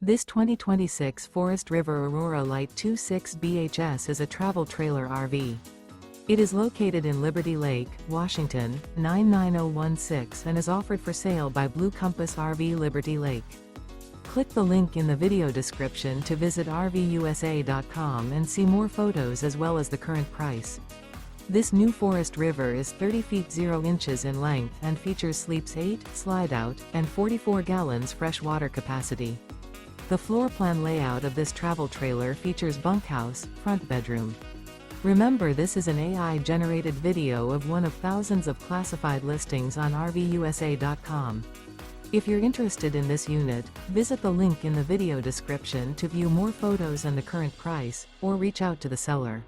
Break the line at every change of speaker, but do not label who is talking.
This 2026 Forest River Aurora Light 26 BHS is a travel trailer RV. It is located in Liberty Lake, Washington, 99016 and is offered for sale by Blue Compass RV Liberty Lake. Click the link in the video description to visit RVUSA.com and see more photos as well as the current price. This new Forest River is 30 feet 0 inches in length and features sleeps 8, slide-out, and 44 gallons fresh water capacity. The floor plan layout of this travel trailer features bunkhouse, front bedroom. Remember, this is an AI-generated video of one of thousands of classified listings on RVUSA.com. If you're interested in this unit, visit the link in the video description to view more photos and the current price, or reach out to the seller.